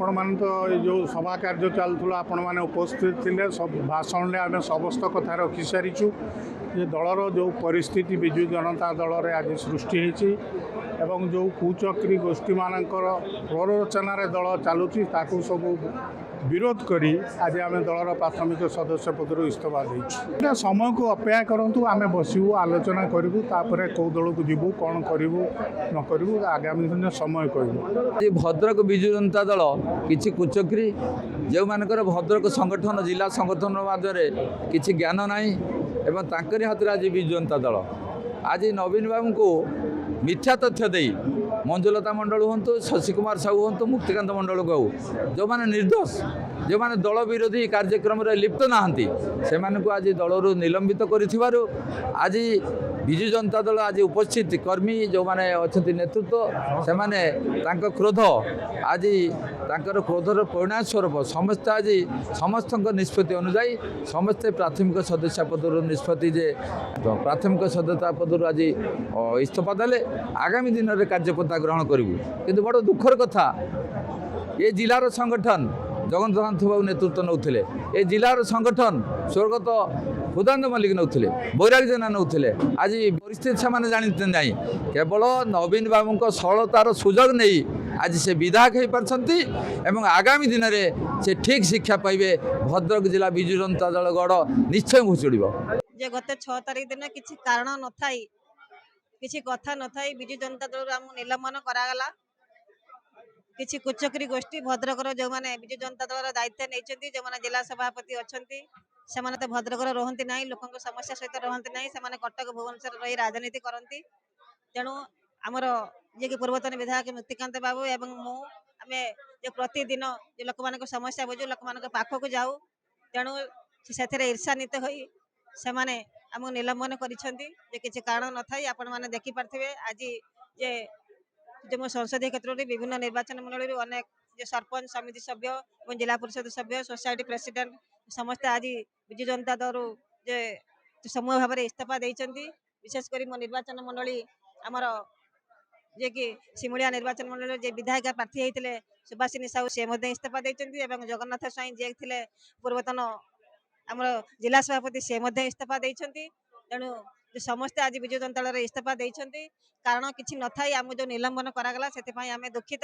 आपण मैंने तो जो सभा कार्य चलूला आपण मैंने उपस्थित थे सब भाषण में आम समस्त कथा रखी सारीचु ये दलर जो परिस्थिति विजु जनता दल में आज सृष्टि होती एवं जो कुचक्री गोष्ठी मानकर प्ररोचन दल चलुची ताकू सब विरोध करी आज आम दलर प्राथमिक सदस्य पदर इस्तीफा देना समय को अपेक्षा करूँ आम बसबू आलोचना करूँ कौ दल को जीवु कौन करूँ न करूँ आगामी दिन समय कहूँ। भद्रक विजु जनता दल किसी कुचक्री जो मानकर भद्रक संगठन जिला संगठन मध्य किसी ज्ञान नाई एवं तांकरी हाथ में आज विजु जनता दल आज नवीन बाबू को मिथ्या तथ्य दे मंजुलता मंडल हूँ शशि कुमार साहू हूँ मुक्तिकांत मंडल को जो मैंने निर्दोष जो मैंने दल विरोधी कार्यक्रम लिप्त नहांती से आज दलरू निलंबित कर आज विजु जनता दल आज उपस्थित कर्मी जो मैंने अच्छा नेतृत्व से माने क्रोध आज तांकर क्रोधर परिणाम स्वरूप समस्त आज समस्त निष्पत्ति अनुजाई समस्ते प्राथमिक सदस्य पदर निष्पत्ति जे प्राथमिक सदस्य पदर आज इस्तीफा देले आगामी दिन में कार्यपन्था ग्रहण करूँ किंतु बड़ दुखर कथा ये जिलार संगठन जगन्नाथ बाबू नेतृत्व नौले ये जिलार संगठन स्वर्गत हुदानंद मल्लिक नौले बैराग जेना नौले आज परिस्थिति से जानते ना केवल नवीन बाबू सरलतार सुजोग नहीं आज से विधायक हो पार्टी एवं आगामी दिन में से ठीक शिक्षा पाइबे भद्रक जिला विजु जनता दल गढ़ निश्चय घुचुड़ जे गत 6 तारिख दिन किसी कारण न थाई किसी कथा न थाई विजु जनता दल आम निलंबन करागला किसी कुचक्री गोष्ठी भद्रकर जो मैंने विजु जनता दल दायित्व नहीं जो मैंने जिला सभापति अच्छा से तो भद्रकर रहती ना लोक समस्या सहित रहती ना से कटक भुवनेश्वर रही राजनीति करती तेणु आमर जी कि पूर्वतन विधायक मुक्तिकांत बाबू एवं मुझे जो प्रतिदिन जो लोक मान समस्या बुझू लोक मान पाखक जाऊ तेणु से ईर्षान्वित हो से आमको निलंबन कर किसी कारण न था आपण मैंने देखिपारे आज जे जो मो संसदीय क्षेत्र में विभिन्न निर्वाचन मंडल अनेक जो सरपंच समिति सभ्य और जिला परिषद सभ्य सोसाइटी प्रेसिडेंट समस्ते आज विजु जनता दल जे समूह भाव में इस्तीफा देती विशेषकर मो निर्वाचन मंडली आमर जे कि सिमुलिया निर्वाचन मंडल जे विधायक प्रार्थी होते सुभाषिनी साहू से इस्तीफा देती जगन्नाथ स्वाई जे थे पूर्वतन आमर जिला सभापति से इस्तीफा देती तेणु समस्ते आज विजु जनता दल इस्तीफा देती कारण किसी न था आम जो निलंबन करागला से आम दुखित।